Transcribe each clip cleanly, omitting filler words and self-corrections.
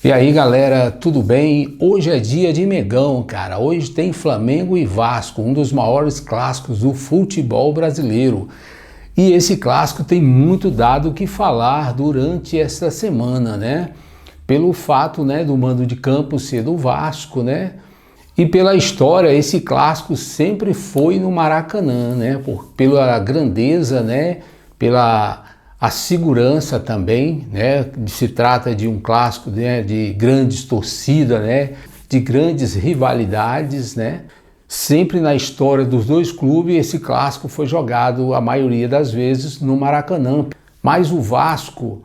E aí galera, tudo bem? Hoje é dia de Mengão, cara. Hoje tem Flamengo e Vasco, um dos maiores clássicos do futebol brasileiro. E esse clássico tem muito dado o que falar durante esta semana, né? Pelo fato, né, do mando de campo ser do Vasco, né? E pela história, esse clássico sempre foi no Maracanã, né? Pela grandeza, né? Pela a segurança também, né? Se trata de um clássico, né, de grandes torcidas, né, de grandes rivalidades, né? Sempre na história dos dois clubes, esse clássico foi jogado a maioria das vezes no Maracanã. Mas o Vasco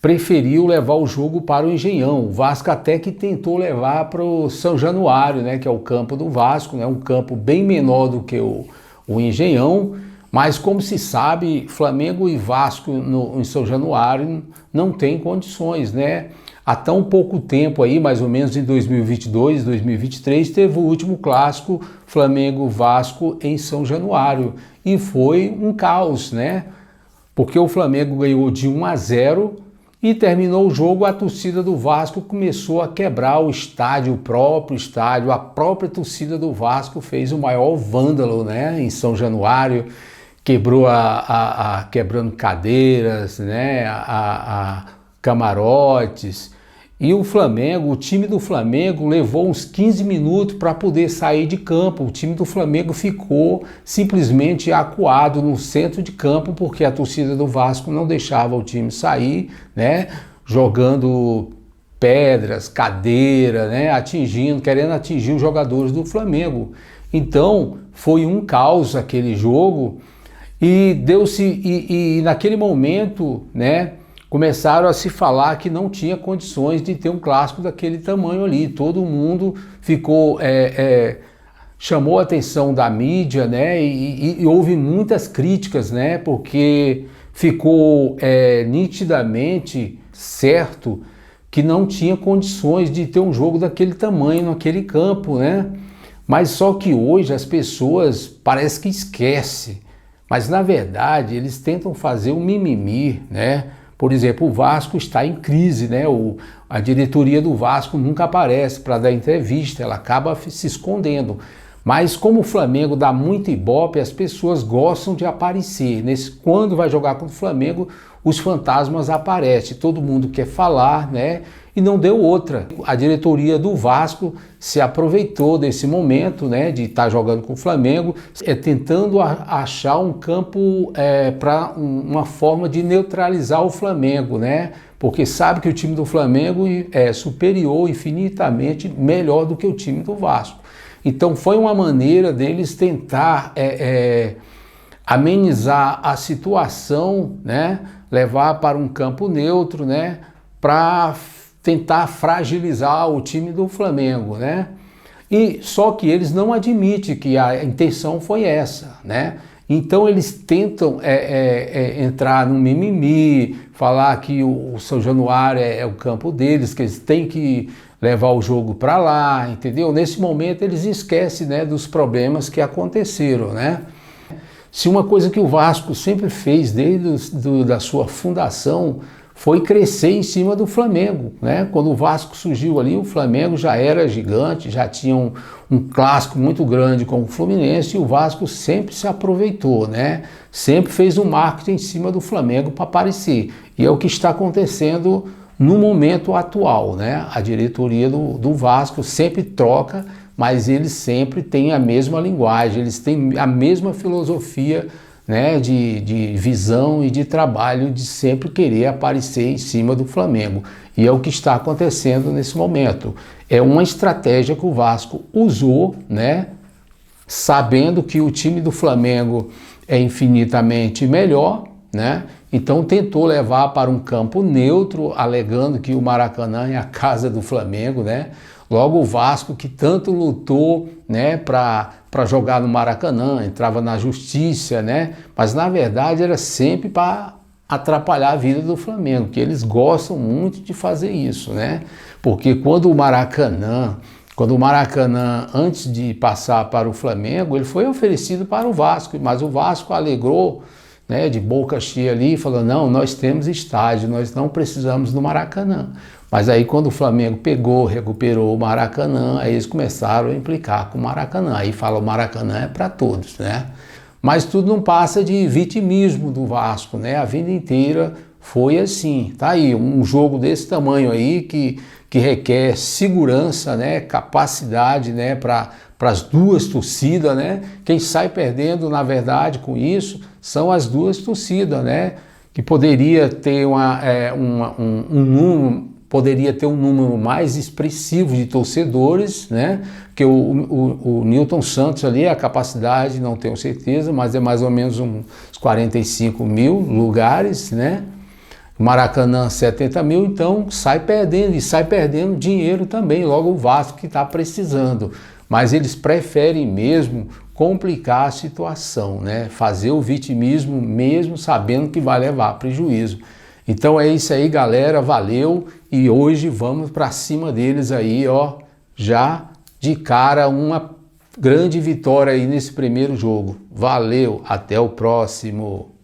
preferiu levar o jogo para o Engenhão. O Vasco até que tentou levar para o São Januário, né, que é o campo do Vasco, né, um campo bem menor do que o Engenhão. Mas como se sabe, Flamengo e Vasco em São Januário não tem condições, né? Há tão pouco tempo aí, mais ou menos em 2022, 2023, teve o último clássico Flamengo-Vasco em São Januário. E foi um caos, né? Porque o Flamengo ganhou de 1-0 e terminou o jogo, a torcida do Vasco começou a quebrar o estádio, o próprio estádio. A própria torcida do Vasco fez o maior vândalo, né? Em São Januário. Quebrou quebrando cadeiras, né, camarotes. E o Flamengo, o time do Flamengo levou uns 15 minutos para poder sair de campo. O time do Flamengo ficou simplesmente acuado no centro de campo porque a torcida do Vasco não deixava o time sair, né, jogando pedras, cadeira, né, querendo atingir os jogadores do Flamengo. Então, foi um caos aquele jogo. E naquele momento, né, começaram a se falar que não tinha condições de ter um clássico daquele tamanho ali. Todo mundo ficou, chamou a atenção da mídia, né, e houve muitas críticas, né, porque ficou nitidamente certo que não tinha condições de ter um jogo daquele tamanho naquele campo, né. Mas só que hoje as pessoas parece que esquecem. Mas, na verdade, eles tentam fazer um mimimi, né? Por exemplo, o Vasco está em crise, né? A diretoria do Vasco nunca aparece para dar entrevista, ela acaba se escondendo. Mas como o Flamengo dá muito ibope, as pessoas gostam de aparecer. Quando vai jogar contra o Flamengo, os fantasmas aparecem, todo mundo quer falar, né? E não deu outra. A diretoria do Vasco se aproveitou desse momento, né, de estar jogando com o Flamengo, tentando achar um campo para uma forma de neutralizar o Flamengo, né? Porque sabe que o time do Flamengo é superior, infinitamente melhor do que o time do Vasco. Então foi uma maneira deles tentar amenizar a situação, né? Levar para um campo neutro, né? Para tentar fragilizar o time do Flamengo, né? E só que eles não admitem que a intenção foi essa, né? Então eles tentam entrar no mimimi, falar que o São Januário é o campo deles, que eles têm que levar o jogo para lá, entendeu? Nesse momento eles esquecem, né, dos problemas que aconteceram, né? Se uma coisa que o Vasco sempre fez desde da sua fundação foi crescer em cima do Flamengo, né? Quando o Vasco surgiu ali, o Flamengo já era gigante, já tinha um clássico muito grande com o Fluminense e o Vasco sempre se aproveitou, né? Sempre fez um marketing em cima do Flamengo para aparecer. E é o que está acontecendo no momento atual, né? A diretoria do Vasco sempre troca, mas eles sempre têm a mesma linguagem, eles têm a mesma filosofia, né, de visão e de trabalho, de sempre querer aparecer em cima do Flamengo. E é o que está acontecendo nesse momento. É uma estratégia que o Vasco usou, né, sabendo que o time do Flamengo é infinitamente melhor, né, então tentou levar para um campo neutro, alegando que o Maracanã é a casa do Flamengo, né. Logo o Vasco, que tanto lutou, né, para jogar no Maracanã, entrava na justiça, né, mas na verdade era sempre para atrapalhar a vida do Flamengo, que eles gostam muito de fazer isso, né, porque quando o Maracanã, antes de passar para o Flamengo, ele foi oferecido para o Vasco, mas o Vasco alegou né, de boca cheia ali, falando, não, nós temos estádio, nós não precisamos do Maracanã. Mas aí quando o Flamengo pegou, recuperou o Maracanã, aí eles começaram a implicar com o Maracanã. Aí fala, o Maracanã é para todos, né? Mas tudo não passa de vitimismo do Vasco, né? A vida inteira foi assim. Tá aí, um jogo desse tamanho aí que requer segurança, né? Capacidade, né? Para as duas torcidas, né? Quem sai perdendo, na verdade, com isso, são as duas torcidas, né? Que poderia ter poderia ter um número mais expressivo de torcedores, né? Que o Newton Santos ali, a capacidade, não tenho certeza, mas é mais ou menos uns 45 mil lugares, né? Maracanã 70 mil, então sai perdendo, e sai perdendo dinheiro também, logo o Vasco que está precisando. Mas eles preferem mesmo complicar a situação, né? Fazer o vitimismo mesmo sabendo que vai levar prejuízo. Então é isso aí, galera, valeu, e hoje vamos para cima deles aí, ó, já de cara uma grande vitória aí nesse primeiro jogo. Valeu, até o próximo.